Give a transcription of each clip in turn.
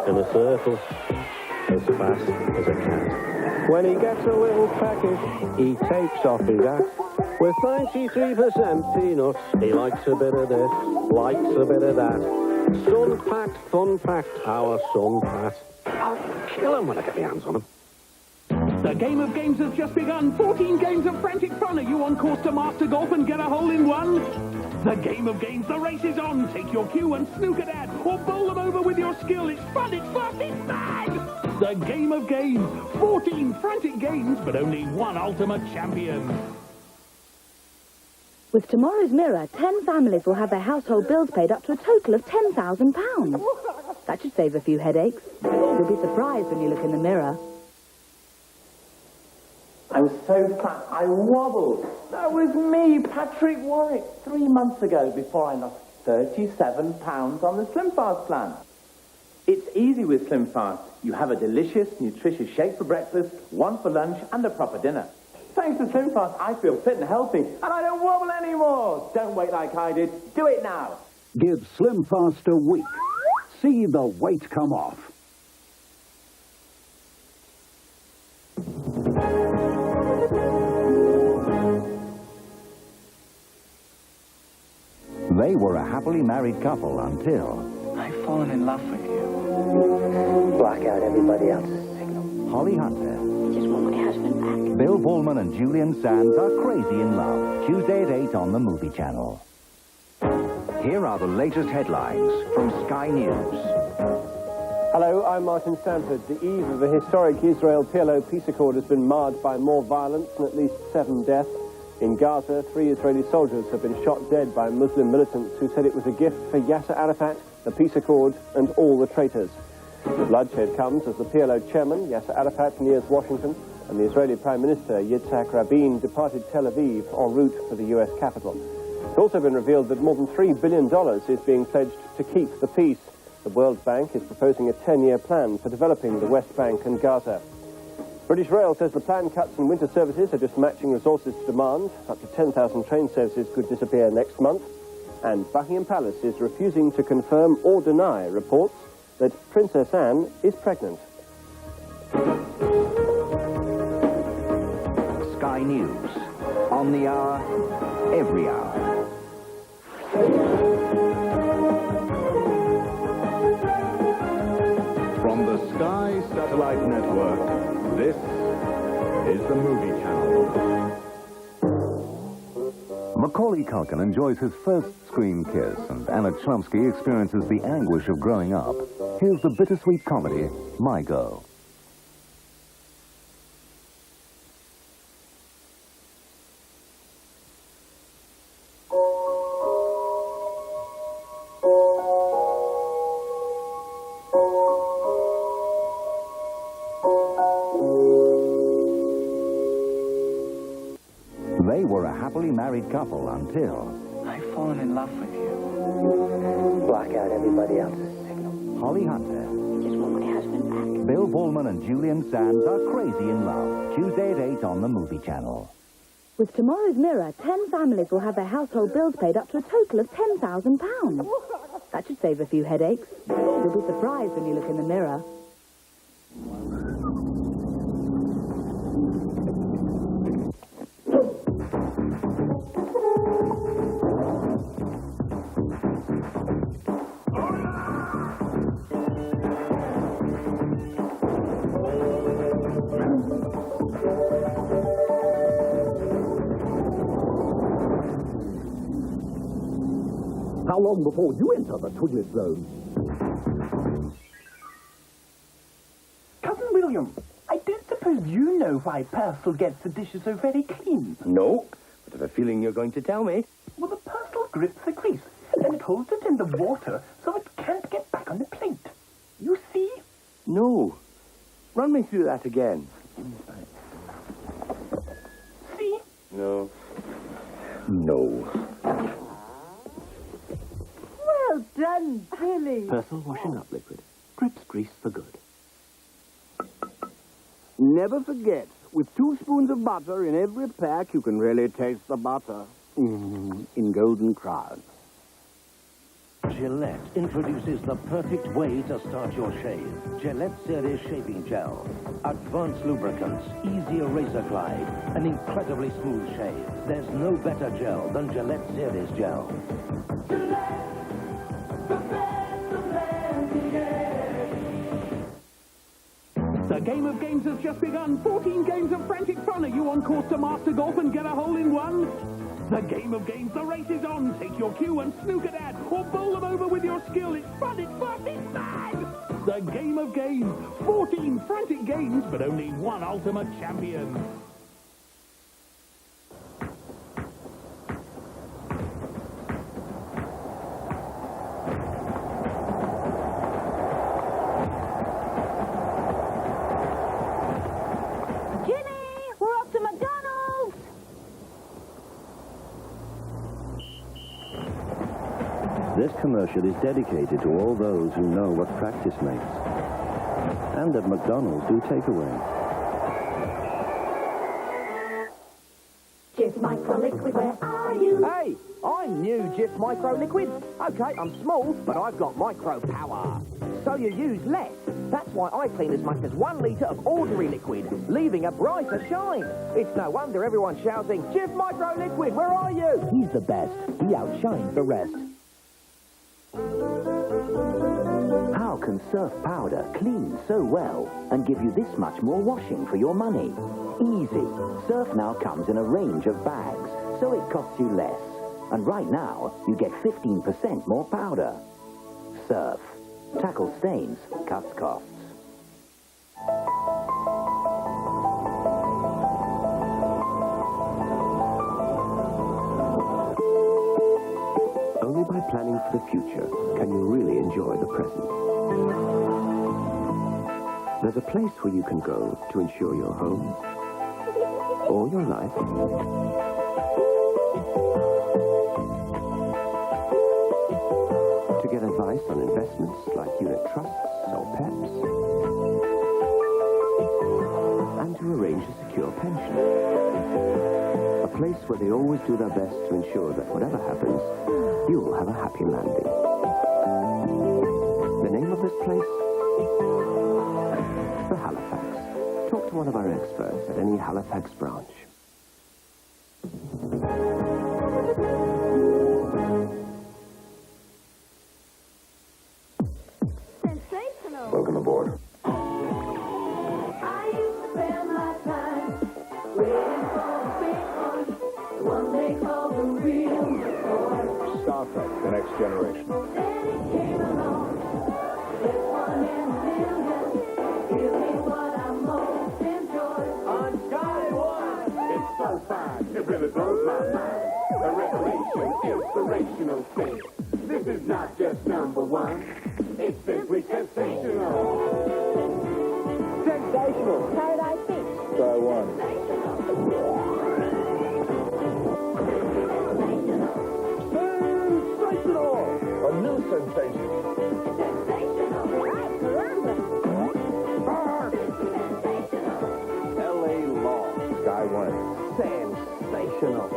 in a circle, as fast as a cat. When he gets a little peckish, he takes off his hat. With 93% peanuts, he likes a bit of this, likes a bit of that. Sun-packed, fun-packed, our son Pat. I'll kill him when I get my hands on him. The game of games has just begun. 14 games of frantic fun. Are you on course to master golf and get a hole in one? The game of games, the race is on. Take your cue and snooker dad, or bowl them over with your skill. It's fun, it's fast, it's mad! The game of games. 14 frantic games, but only one ultimate champion. With tomorrow's Mirror, 10 families will have their household bills paid up to a total of £10,000. That should save a few headaches. You'll be surprised when you look in the mirror. I'm so fat, I wobbled. That was me, Patrick Warwick, 3 months ago before I lost 37 pounds on the Slim Fast plan. It's easy with Slim Fast. You have a delicious, nutritious shake for breakfast, one for lunch, and a proper dinner. Thanks to Slim Fast, I feel fit and healthy, and I don't wobble anymore. Don't wait like I did. Do it now. Give Slim Fast a week. See the weight come off. They were a happily married couple until... I've fallen in love with you. Block out everybody else's signal. Holly Hunter, Just want my husband back. Bill Pullman and Julian Sands are crazy in love. Tuesday at 8 on the Movie Channel. Here are the latest headlines from Sky News. Hello, I'm Martin Stanford. The eve of the historic Israel-PLO peace accord has been marred by more violence and at least 7 deaths. In Gaza, 3 Israeli soldiers have been shot dead by Muslim militants who said it was a gift for Yasser Arafat, the peace accord, and all the traitors. The bloodshed comes as the PLO chairman, Yasser Arafat, nears Washington, and the Israeli Prime Minister, Yitzhak Rabin, departed Tel Aviv en route for the U.S. capital. It's also been revealed that more than $3 billion is being pledged to keep the peace. The World Bank is proposing a 10-year plan for developing the West Bank and Gaza. British Rail says the planned cuts in winter services are just matching resources to demand. Up to 10,000 train services could disappear next month. And Buckingham Palace is refusing to confirm or deny reports that Princess Anne is pregnant. Sky News. On the hour, every hour. From the Sky Satellite Network, this is the Movie Channel. Macaulay Culkin enjoys his first screen kiss, and Anna Chlumsky experiences the anguish of growing up. Here's the bittersweet comedy, My Girl. They were a happily married couple until... I've fallen in love with you. Block out everybody else's signal. Holly Hunter, Just want my husband back. Bill Pullman and Julian Sands are crazy in love. Tuesday at 8 on the Movie Channel. With tomorrow's Mirror, 10 families will have their household bills paid up to a total of £10,000. That should save a few headaches. You'll be surprised when you look in the mirror. How long before you enter the Twiglet Zone? Cousin William, I don't suppose you know why Purcell gets the dishes so very clean. No, but I have a feeling you're going to tell me. Well, the Purcell grips the grease, and then it holds it in the water so it can't get back on the plate. You see? No. Run me through that again. See? No. No. Well done, Billy. Purcell washing up liquid. Grips grease for good. Never forget, with 2 spoons of butter in every pack, you can really taste the butter. In Golden Crown. Gillette introduces the perfect way to start your shave. Gillette Series Shaving Gel. Advanced lubricants, easier razor glide, an incredibly smooth shave. There's no better gel than Gillette Series Gel. The game of games has just begun. 14 games of frantic fun. Are you on course to master golf and get a hole in one? The game of games, the race is on. Take your cue and snooker dad, or bowl them over with your skill. It's fun, it's fast, it's mad! The game of games. 14 frantic games, but only one ultimate champion. This commercial is dedicated to all those who know what practice makes. And at McDonald's do takeaway. Jif Micro Liquid, where are you? Hey, I'm new Jif Micro Liquid. Okay, I'm small, but I've got micro power. So you use less. That's why I clean as much as 1 litre of ordinary liquid, leaving a brighter shine. It's no wonder everyone's shouting, Jif Micro Liquid, where are you? He's the best. He outshines the rest. How can Surf Powder clean so well and give you this much more washing for your money? Easy. Surf now comes in a range of bags, so it costs you less. And right now, you get 15% more powder. Surf. Tackle stains, cuts costs. Only by planning for the future can you really enjoy the present. There's a place where you can go to ensure your home or your life. To get advice on investments like unit trusts or PEPs. And to arrange a secure pension. A place where they always do their best to ensure that whatever happens, you'll have a happy landing. The name of this place? The Halifax. Talk to one of our experts at any Halifax branch. Sensational. Welcome aboard. I used to spend my time waiting for the big one, the one they call the real McCoy. Star Trek, The Next Generation. Then it came along, this one in a million, give me what I most enjoy. On Sky One, it's so fine, it really blows my mind. A revelation, inspirational thing. This is not just number one, it's simply sensational. Sensational. Paradise Beach. Sky One. Sensational! A new sensation. Sensational. L.A. Law. Sky One. Sensational.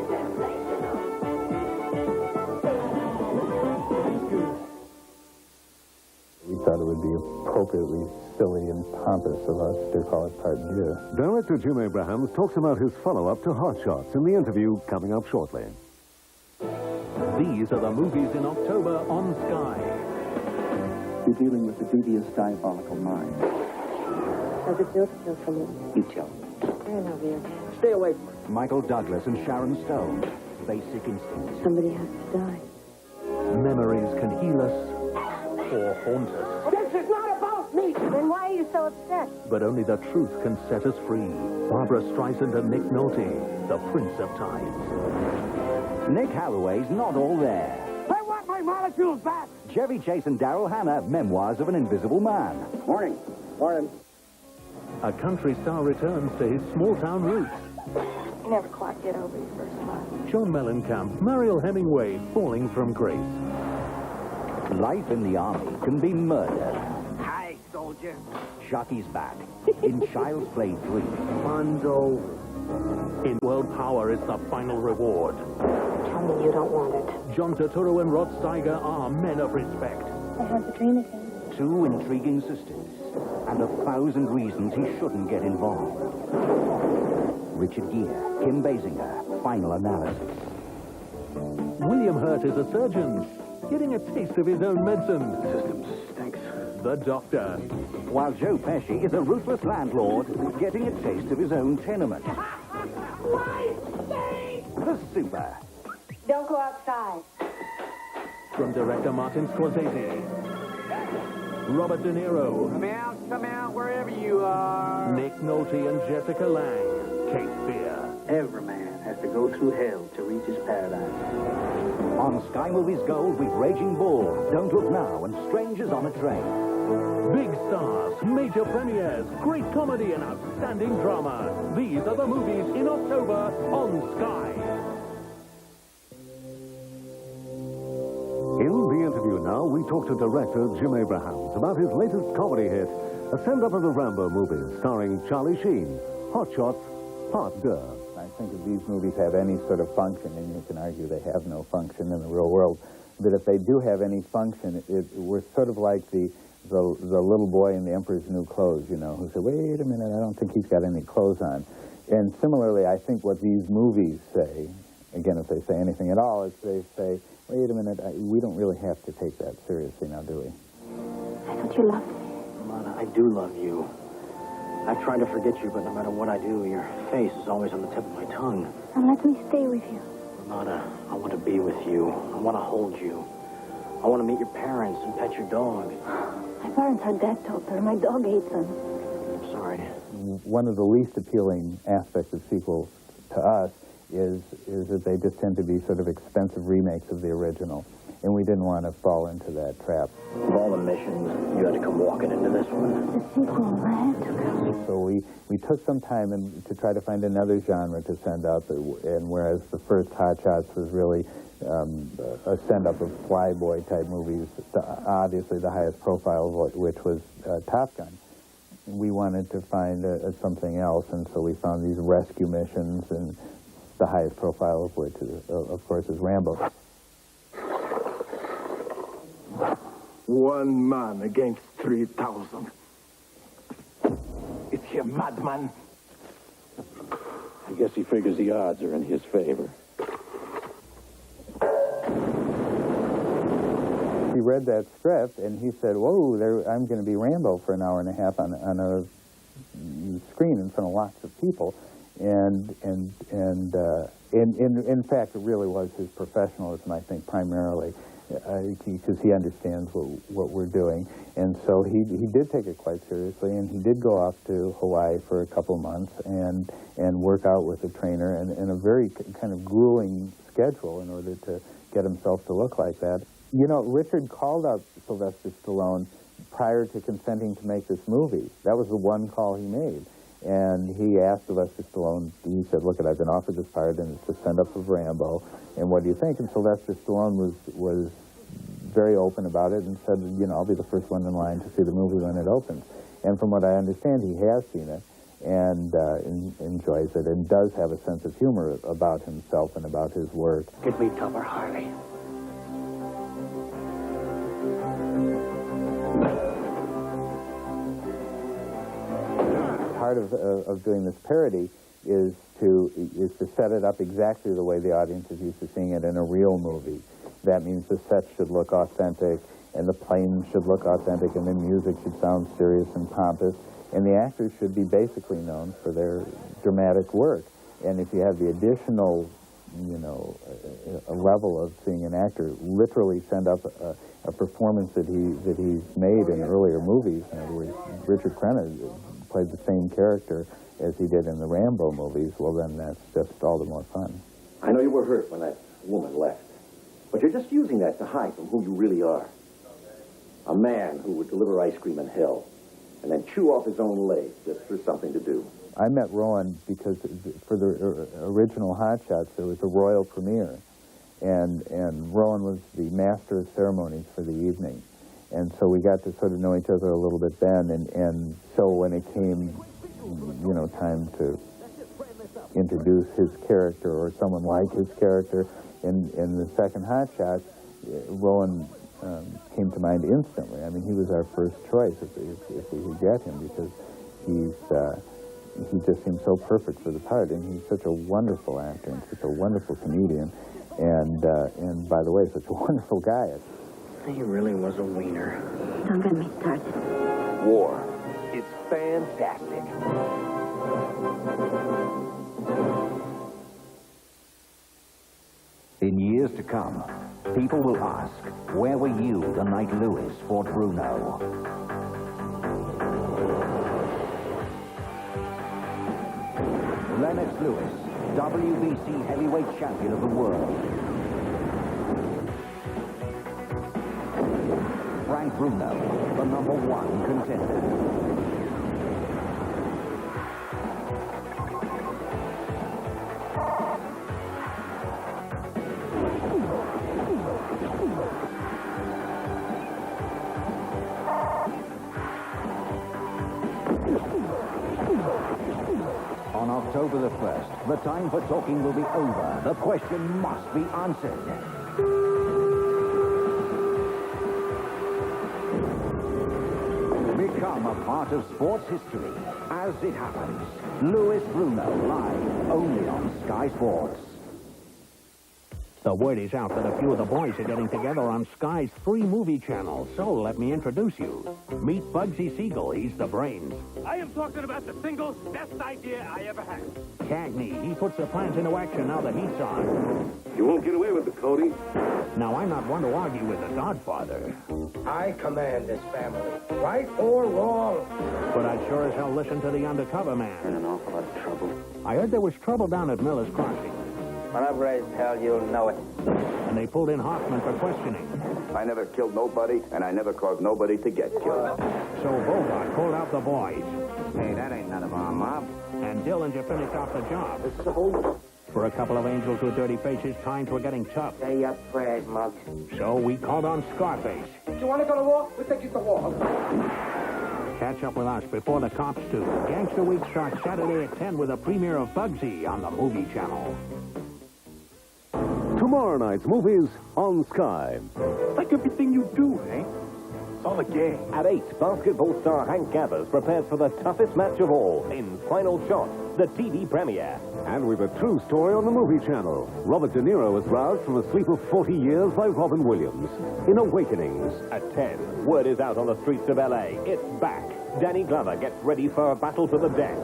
We thought it would be appropriately silly and pompous of us to call it Part Dieu. Director Jim Abrahams talks about his follow-up to Hot Shots in the interview coming up shortly. These are the movies in October on Sky. You're dealing with a devious, diabolical mind. Does it feel to kill someone? You tell me. I don't know, dear. Stay away from it. Michael Douglas and Sharon Stone. Basic Instinct. Somebody has to die. Memories can heal us or haunt us, This is not about me. Then why are you so upset? but only the truth can set us free. Barbara Streisand and Nick Nolte, the Prince of Tides. Nick Holloway's not all there. I want my molecules back. Chevy Chase and Daryl Hannah, Memoirs of an Invisible Man. Morning. Morning. A country star returns to his small-town roots. You never quite get over your first love. John Mellencamp, Mariel Hemingway, Falling from Grace. Life in the army can be murder. Hi, soldier. Chucky's back. In Child's Play 3. Mondo. In World Power is the final reward. tell me you don't want it. John Turturro and Rod Steiger are men of respect. I had the dream again. 2 intriguing sisters, and 1,000 reasons he shouldn't get involved. Richard Gere, Kim Basinger, final analysis. William Hurt is a surgeon, getting a taste of his own medicine. System stinks. The Doctor. While Joe Pesci is a ruthless landlord, getting a taste of his own tenement. The Super. Don't go outside. From director Martin Scorsese. Robert De Niro. Come out, wherever you are. Nick Nolte and Jessica Lange. Cape Fear. Every man has to go through hell to reach his paradise. On Sky Movies Gold with Raging Bull, Don't Look Now, and Strangers on a Train. Big stars, major premieres, great comedy and outstanding drama. These are the movies in October on Sky. In the interview now, we talk to director Jim Abrahams about his latest comedy hit, a send-up of the Rambo movies, starring Charlie Sheen, Hot Shots, Part 2. I think if these movies have any sort of function, and you can argue they have no function in the real world, but if they do have any function, we're sort of like the little boy in The Emperor's New Clothes, you know, who said, wait a minute, I don't think he's got any clothes on. And similarly, I think what these movies say, again, if they say anything at all, is they say, wait a minute, we don't really have to take that seriously now, do we? I thought you loved me. Ramona, I do love you. I've tried to forget you, but no matter what I do, your face is always on the tip of my tongue. And let me stay with you. Ramona, I want to be with you. I want to hold you. I want to meet your parents and pet your dog. My parents are dead, Doctor. My dog hates them. I'm sorry. One of the least appealing aspects of sequels to us is that they just tend to be sort of expensive remakes of the original. And we didn't want to fall into that trap. Of all the missions, you had to come walking into this one. The sequel, I had to come. So we took some time to try to find another genre to send up, and whereas the first Hot Shots was really a send-up of flyboy-type movies, obviously the highest profile of which was Top Gun. We wanted to find something else, and so we found these rescue missions, and the highest profile of which, of course, is Rambo. One man against 3,000. Is he a madman? I guess he figures the odds are in his favor. He read that script, and he said, whoa, I'm going to be Rambo for an hour and a half on a screen in front of lots of people. And in fact, it really was his professionalism, I think, primarily, because he understands what we're doing. And so he did take it quite seriously, and he did go off to Hawaii for a couple of months and work out with a trainer and a very kind of grueling schedule in order to get himself to look like that. You know, Richard called up Sylvester Stallone prior to consenting to make this movie. That was the one call he made. And he asked Sylvester Stallone, he said, look, I've been offered this part, and it's a send-up of Rambo, and what do you think? And Sylvester Stallone was very open about it and said, you know, I'll be the first one in line to see the movie when it opens. And from what I understand, he has seen it and enjoys it and does have a sense of humor about himself and about his work. Get me Tupper Harley. Part of doing this parody is to set it up exactly the way the audience is used to seeing it in a real movie. That means the sets should look authentic, and the planes should look authentic, and the music should sound serious and pompous, and the actors should be basically known for their dramatic work. And if you have the additional, you know, a level of seeing an actor literally send up a performance that he's made in earlier movies, in other words, Richard Crenna played the same character as he did in the Rambo movies, well, then that's just all the more fun. I know you were hurt when that woman left, but you're just using that to hide from who you really are. A man who would deliver ice cream in hell and then chew off his own leg just for something to do. I met Rowan because for the original Hot Shots, there was a royal premiere, and Rowan was the master of ceremonies for the evening. And so we got to sort of know each other a little bit then, and so when it came, you know, time to introduce his character or someone like his character, in the second Hot Shots, Rowan came to mind instantly. I mean, he was our first choice if we could get him, because he just seemed so perfect for the part, and he's such a wonderful actor and such a wonderful comedian, and by the way, such a wonderful guy. He really was a wiener. Don't get me started. War. It's fantastic. In years to come, people will ask, where were you the night Lewis fought Bruno? Lennox Lewis, WBC heavyweight champion of the world. Frank Bruno, the #1 contender. On October the 1st, the time for talking will be over. The question must be answered. Become a part of sports history as it happens. Louis Bruno, live only on Sky Sports. The word is out that a few of the boys are getting together on Sky's free movie channel. So let me introduce you. Meet Bugsy Siegel. He's the brains. I am talking about the single best idea I ever had. Cagney, he puts the plans into action now the heat's on. You won't get away with it, Cody. Now, I'm not one to argue with the Godfather, I command this family, right or wrong. but I'd sure as hell listen to the undercover man. In an awful lot of trouble. I heard there was trouble down at Miller's Crossing, Whenever I tell you'll know it. and they pulled in Hoffman for questioning. I never killed nobody, and I never caused nobody to get killed. So Bogart pulled out the boys, Hey, that ain't none of our mob. and Dillinger finished off the job. So, For a couple of angels with dirty faces, times were getting tough. say your prayers, Muggs. So we called on Scarface. You want to go to war? We'll take you to war. Catch up with us before the cops do. Gangster Week starts Saturday at 10 with a premiere of Bugsy on the Movie Channel. Tomorrow night's movies on Sky. Like everything you do, eh? It's all a game. At 8, basketball star Hank Gathers prepares for the toughest match of all in Final Shot, the TV premiere. And we've a true story on the movie channel. Robert De Niro was roused from a sleep of 40 years by Robin Williams in Awakenings. At 10, word is out on the streets of L.A. It's back. Danny Glover gets ready for a battle to the death.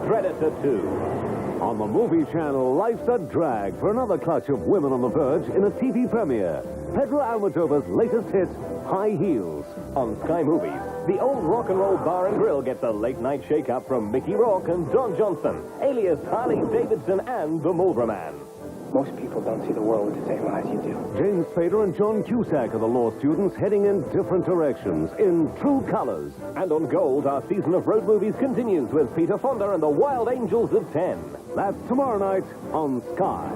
Predator 2. On the movie channel, life's a drag for another clutch of women on the verge in a TV premiere. Pedro Almodovar's latest hit, High Heels. On Sky Movies, the old rock and roll bar and grill gets a late-night shake-up from Mickey Rourke and Don Johnson, alias Harley Davidson and the Marlboro Man. Most people don't see the world with the same eyes you do. James Spader and John Cusack are the law students heading in different directions in True Colors. And on Gold, our season of road movies continues with Peter Fonda and the Wild Angels of 10. That's tomorrow night on Sky.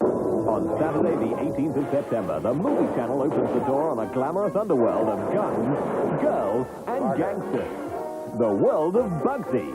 On Saturday, the 18th of September, the Movie Channel opens the door on a glamorous underworld of guns, girls, and gangsters. The world of Bugsy.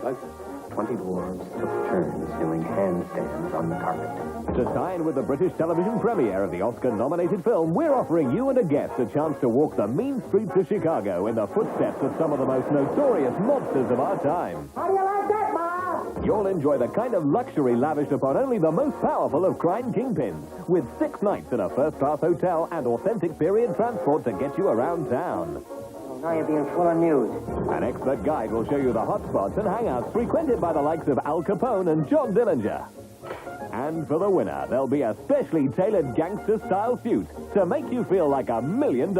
20 dwarves took turns doing handstands on the carpet. To tie in with the British television premiere of the Oscar-nominated film, we're offering you and a guest a chance to walk the mean streets of Chicago in the footsteps of some of the most notorious mobsters of our time. How do you like that, Ma? You'll enjoy the kind of luxury lavished upon only the most powerful of crime kingpins, with 6 nights in a first-class hotel and authentic period transport to get you around town. Now you're being full of news. An expert guide will show you the hot spots and hangouts frequented by the likes of Al Capone and John Dillinger. And for the winner, there'll be a specially tailored gangster-style suit to make you feel like $1 million.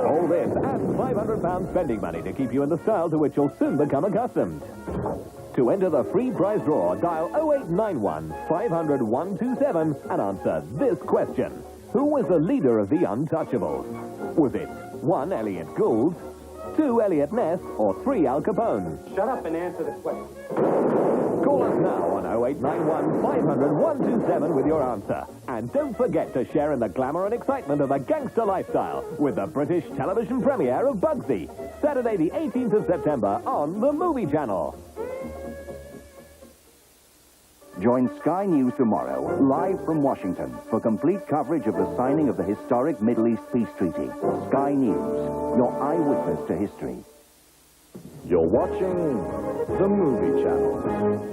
All this and £500 spending money to keep you in the style to which you'll soon become accustomed. To enter the free prize draw, dial 0891 500 127 and answer this question. Who was the leader of the Untouchables? Was it 1, Elliot Gould, 2, Elliot Ness, or 3, Al Capone? Shut up and answer the question. Call us now on 0891 500 127 with your answer. And don't forget to share in the glamour and excitement of the gangster lifestyle with the British television premiere of Bugsy, Saturday the 18th of September on the Movie Channel. Join Sky News tomorrow, live from Washington, for complete coverage of the signing of the historic Middle East Peace Treaty. Sky News, your eyewitness to history. You're watching the Movie Channel.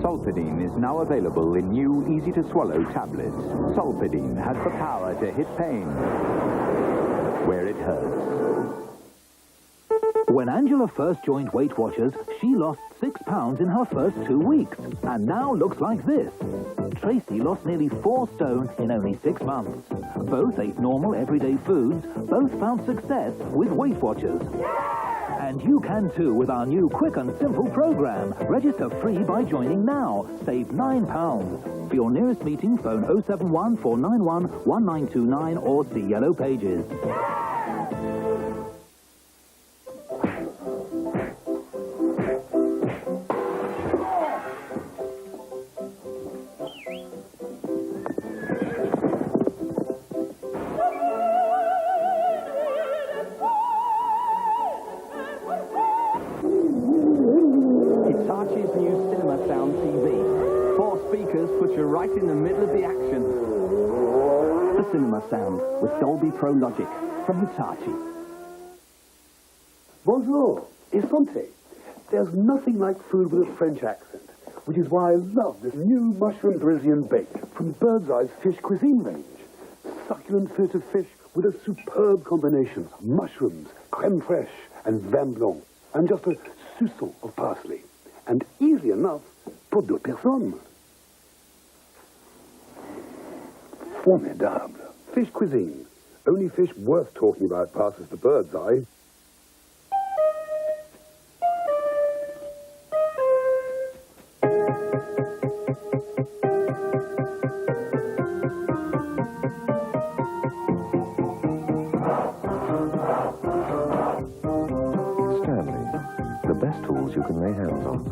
Sulfidine is now available in new, easy-to-swallow tablets. Sulfidine has the power to hit pain where it hurts. When Angela first joined Weight Watchers, she lost 6 pounds in her first 2 weeks, and now looks like this. Tracy lost nearly 4 stone in only 6 months. Both ate normal, everyday foods. Both found success with Weight Watchers. And you can too with our new quick and simple program. Register free by joining now. Save £9. For your nearest meeting, phone 071 491 1929 or see Yellow Pages. Right in the middle of the action. The cinema sound with Dolby Pro Logic from Hitachi. Bonjour, et santé. There's nothing like food with a French accent, which is why I love this new mushroom Parisian bake from Bird's Eye's fish cuisine range. Succulent fillet of fish with a superb combination of mushrooms, creme fraiche, and vin blanc, and just a soupçon of parsley. And easy enough pour 2 personnes. Formidable. Fish cuisine. Only fish worth talking about passes the Bird's Eye. Stanley, the best tools you can lay hands on.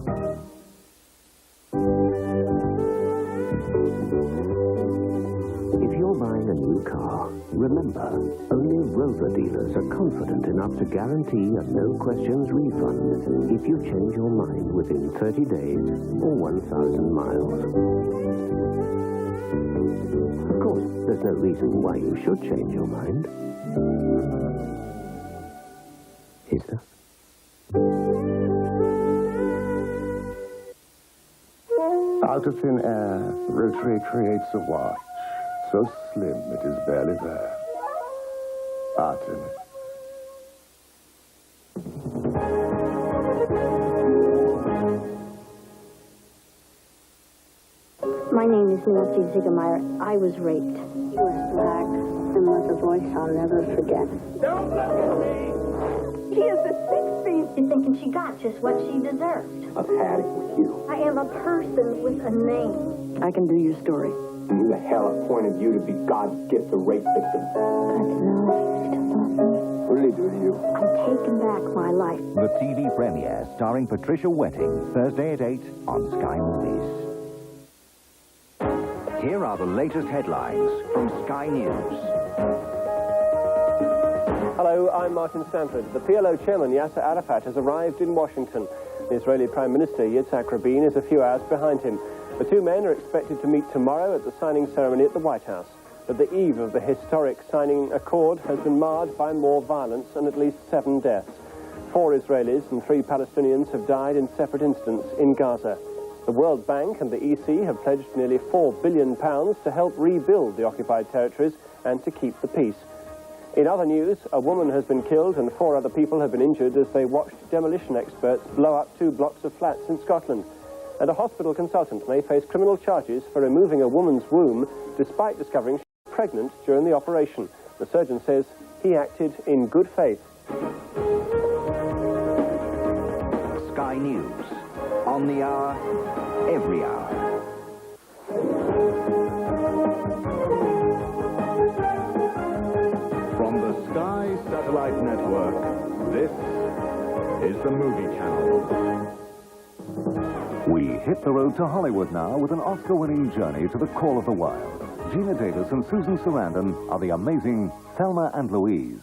Buying a new car, remember, only Rover dealers are confident enough to guarantee a no-questions refund if you change your mind within 30 days or 1,000 miles. Of course, there's no reason why you should change your mind. Is there? Out of thin air, Rotary creates a watch. So slim it is barely there. Artin. My name is Nancy Ziegemeyer. I was raped. He was black and with a voice I'll never forget. Don't look at me! She is the 6th She's thinking she got just what she deserved. I've had it with you. I am a person with a name. I can do your story. Who the hell appointed you to be God's gift to rape victims? God knows you still love me. What did he do to you? I'm taking back my life. The TV premiere starring Patricia Wetting, Thursday at 8 on Sky Movies. Here are the latest headlines from Sky News. Hello, I'm Martin Stanford. The PLO chairman, Yasser Arafat, has arrived in Washington. The Israeli Prime Minister, Yitzhak Rabin, is a few hours behind him. The two men are expected to meet tomorrow at the signing ceremony at the White House. But the eve of the historic signing accord has been marred by more violence and at least 7 deaths. 4 Israelis and 3 Palestinians have died in separate incidents in Gaza. The World Bank and the EC have pledged nearly £4 billion to help rebuild the occupied territories and to keep the peace. In other news, a woman has been killed and 4 other people have been injured as they watched demolition experts blow up 2 blocks of flats in Scotland. And a hospital consultant may face criminal charges for removing a woman's womb despite discovering she was pregnant during the operation. The surgeon says he acted in good faith. Sky News. On the hour, every hour. From the Sky Satellite Network, this is the Movie Channel. We hit the road to Hollywood now with an Oscar-winning journey to the call of the wild. Gina Davis and Susan Sarandon are the amazing Thelma and Louise.